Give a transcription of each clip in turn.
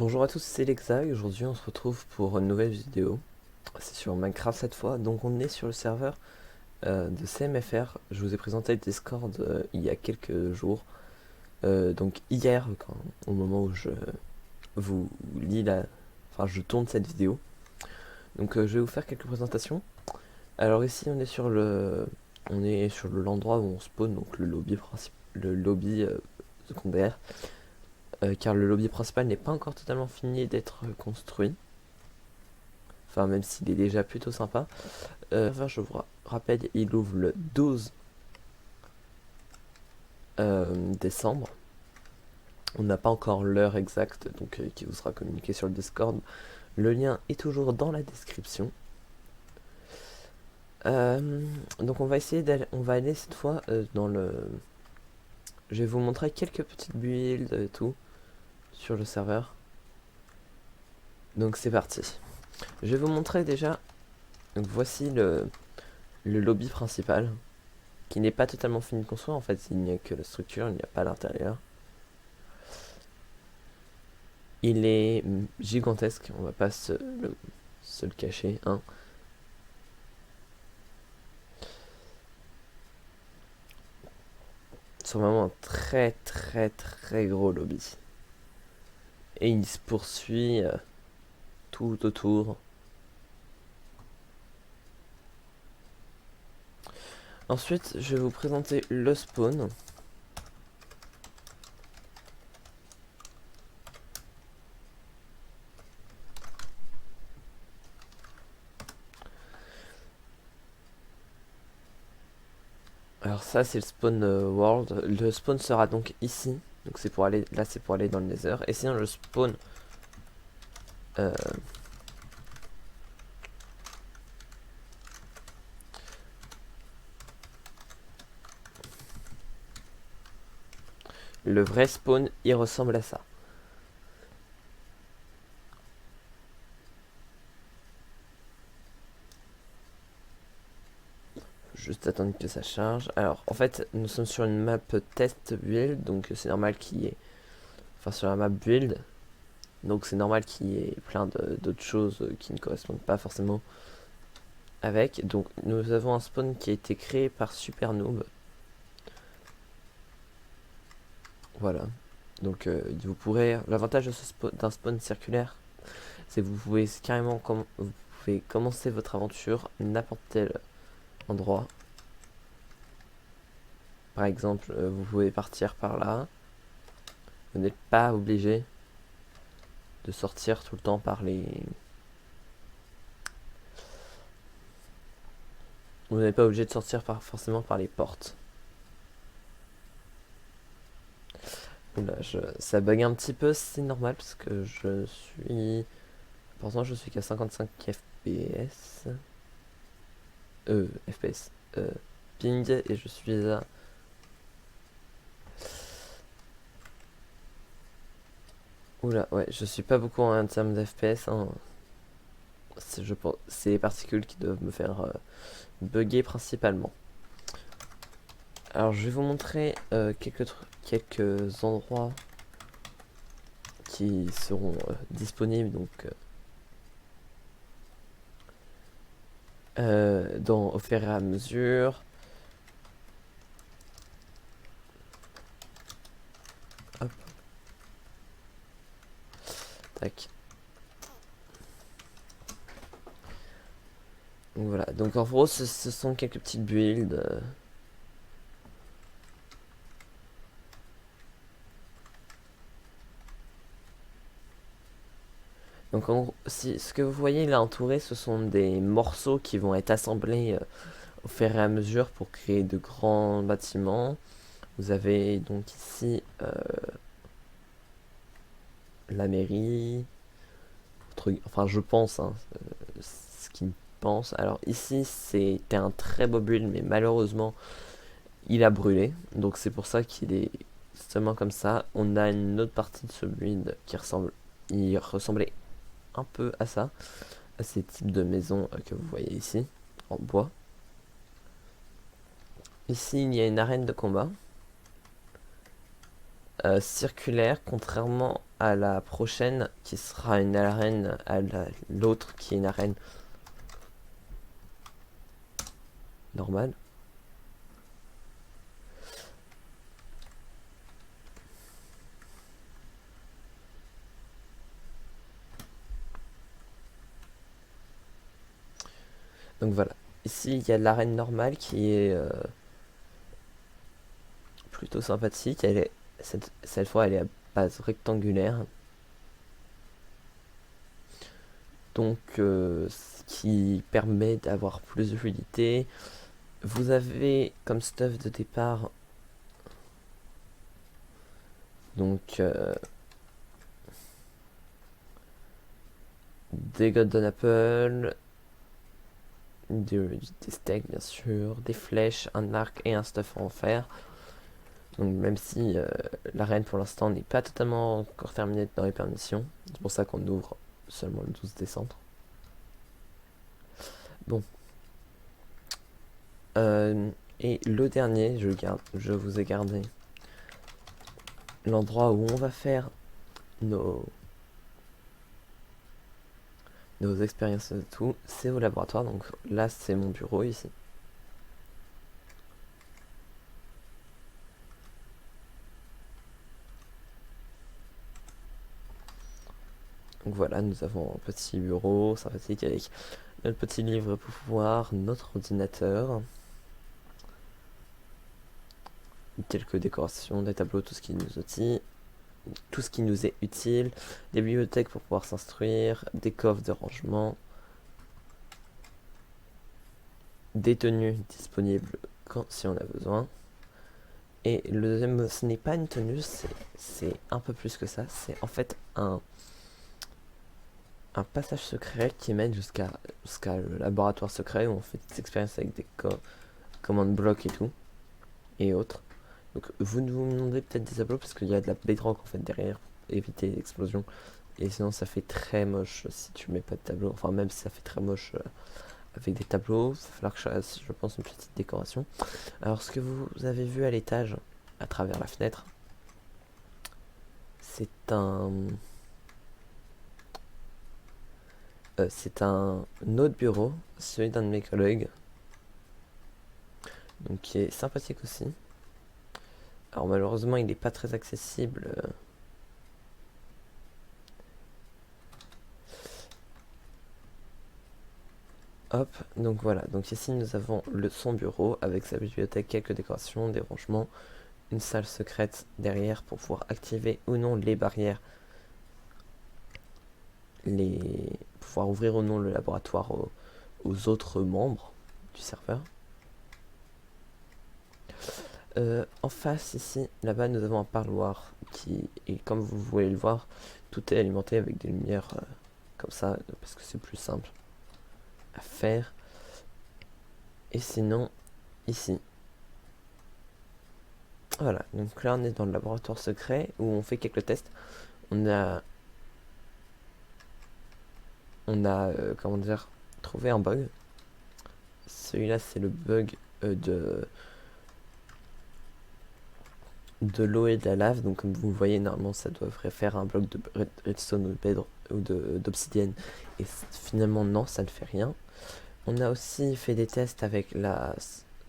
Bonjour à tous, c'est Lexa et aujourd'hui on se retrouve pour une nouvelle vidéo. C'est sur Minecraft cette fois, donc on est sur le serveur de CMFR. Je vous ai présenté le Discord il y a quelques jours, donc hier, au moment où je vous lis enfin je tourne cette vidéo. Donc je vais vous faire quelques présentations. Alors ici on est sur l'endroit où on spawn, donc le lobby principal, le lobby secondaire, car le lobby principal n'est pas encore totalement fini d'être construit. Enfin, même s'il est déjà plutôt sympa. Je vous rappelle, il ouvre le 12 décembre. On n'a pas encore l'heure exacte, donc qui vous sera communiqué sur le Discord. Le lien est toujours dans la description. Donc on va essayer d'aller, on va aller cette fois dans le. Je vais vous montrer quelques petites builds et tout sur le serveur. Donc c'est parti. Je vais vous montrer déjà. Donc voici le lobby principal, qui n'est pas totalement fini de construire. En fait, il n'y a que la structure, il n'y a pas l'intérieur. Il est gigantesque, on va pas se le cacher, hein. C'est vraiment un très gros lobby. Et il se poursuit tout autour. Ensuite, je vais vous présenter le spawn. Alors ça, c'est le spawn world. Le spawn sera donc ici. Donc c'est pour aller, là c'est pour aller dans le nether. Et sinon le spawn euh, le vrai spawn, il ressemble à ça. Juste attendre que ça charge. Alors en fait, nous sommes sur une map test build, donc c'est normal qu'il y ait, enfin sur la map build, donc c'est normal qu'il y ait plein d'autres choses qui ne correspondent pas forcément avec. Donc nous avons un spawn qui a été créé par Super Noob. Voilà. Donc vous pourrez. L'avantage de d'un spawn circulaire, c'est que vous pouvez carrément vous pouvez commencer votre aventure à n'importe quel endroit. Par exemple, vous pouvez partir par là. Vous n'êtes pas obligé de sortir tout le temps par les. Vous n'êtes pas obligé de sortir forcément par les portes. Oula, ça bug un petit peu, c'est normal parce que je suis. Pourtant, je suis qu'à 55 FPS. FPS. Ping, et je suis à. Oula, ouais, je suis pas beaucoup en termes d'FPS, hein. C'est les particules qui doivent me faire bugger principalement. Alors, je vais vous montrer quelques endroits qui seront disponibles donc au fur et à mesure. Hop, tac. Donc voilà, donc en gros ce sont quelques petites builds. Donc en gros, ce que vous voyez là entouré, ce sont des morceaux qui vont être assemblés au fur et à mesure pour créer de grands bâtiments. Vous avez donc ici la mairie, enfin je pense, hein, ce qu'ils pensent. Alors ici c'était un très beau build, mais malheureusement il a brûlé, donc c'est pour ça qu'il est seulement comme ça. On a une autre partie de ce build il ressemblait un peu à ça, à ces types de maisons que vous voyez ici, en bois. Ici il y a une arène de combat. circulaire, contrairement à la prochaine qui sera une arène, à l'autre qui est une arène normale. Donc voilà, ici il y a l'arène normale qui est plutôt sympathique. Cette fois elle est à base rectangulaire, donc ce qui permet d'avoir plus de fluidité. Vous avez comme stuff de départ donc des golden apples, des steaks bien sûr, des flèches, un arc et un stuff en fer. Donc même si l'arène pour l'instant n'est pas totalement encore terminée dans les permissions, c'est pour ça qu'on ouvre seulement le 12 décembre. Bon. Et le dernier, je vous ai gardé l'endroit où on va faire nos expériences et tout, c'est au laboratoire. Donc là c'est mon bureau ici. Donc voilà, nous avons un petit bureau sympathique avec notre petit livre pour pouvoir, notre ordinateur, quelques décorations, des tableaux, tout ce qui nous est utile, des bibliothèques pour pouvoir s'instruire, des coffres de rangement, des tenues disponibles si on a besoin. Et le deuxième, ce n'est pas une tenue, c'est un peu plus que ça. C'est en fait un passage secret qui mène jusqu'à le laboratoire secret où on fait des expériences avec des commandes blocs et tout, et autres. Donc vous nous demandez peut-être des tableaux parce qu'il y a de la bedrock en fait derrière pour éviter l'explosion. Et sinon ça fait très moche si tu mets pas de tableau. Enfin même si ça fait très moche avec des tableaux, ça va falloir que je fasse, je pense, une petite décoration. Alors ce que vous avez vu à l'étage, à travers la fenêtre, c'est un autre bureau, celui d'un de mes collègues, donc qui est sympathique aussi. Alors malheureusement il n'est pas très accessible. Hop, donc voilà, donc ici nous avons son bureau avec sa bibliothèque, quelques décorations, des rangements, une salle secrète derrière pour pouvoir activer ou non les barrières, pouvoir ouvrir ou non le laboratoire aux autres membres du serveur. En face ici, là-bas nous avons un parloir qui est, comme vous pouvez le voir, tout est alimenté avec des lumières comme ça parce que c'est plus simple à faire. Et sinon ici, voilà, donc là on est dans le laboratoire secret où on fait quelques tests. On a comment dire, trouvé un bug. Celui-là c'est le bug de l'eau et de la lave. Donc comme vous le voyez, normalement ça devrait faire un bloc de redstone ou d'obsidienne, et finalement non, ça ne fait rien. On a aussi fait des tests avec la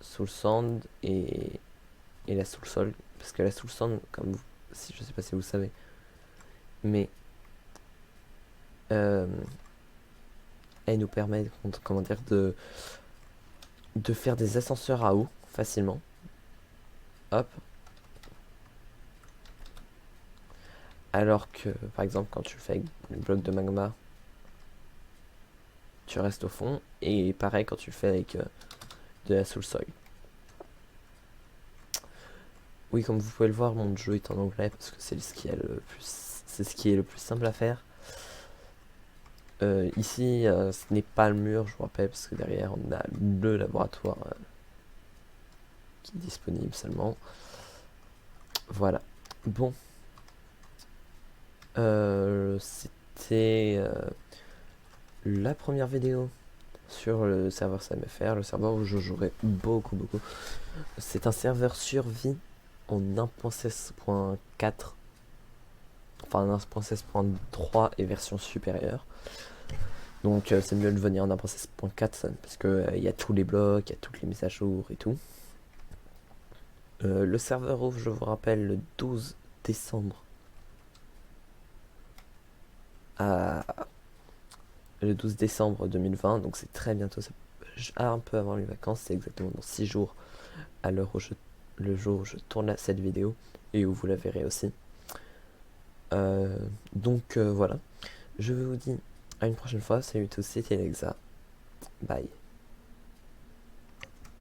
soul sand et la soul sol, parce que la soul sand, comme si je sais pas si vous savez, mais elle nous permet, comment dire, de faire des ascenseurs à eau facilement. Hop. Alors que par exemple quand tu le fais avec le bloc de magma, tu restes au fond, et pareil quand tu le fais avec de la soul soil. Oui, comme vous pouvez le voir, mon jeu est en anglais parce que c'est ce qui est le plus simple à faire. Ici, ce n'est pas le mur, je vous rappelle, parce que derrière on a le laboratoire qui est disponible seulement. Voilà. Bon. C'était la première vidéo sur le serveur CMFR, le serveur où je jouerai beaucoup. C'est un serveur survie en 1.16.4, enfin 1.16.3 et version supérieure. Donc c'est mieux de venir en 1.16.4 parce que il y a tous les blocs, il y a toutes les mises à jour et tout. Le serveur ouvre, je vous rappelle, le 12 décembre à le 12 décembre 2020, donc c'est très bientôt, un peu avant les vacances, c'est exactement dans 6 jours à l'heure où le jour où je tourne cette vidéo et où vous la verrez aussi. Donc voilà, je vous dis à une prochaine fois. Salut tous, c'était Alexa, bye.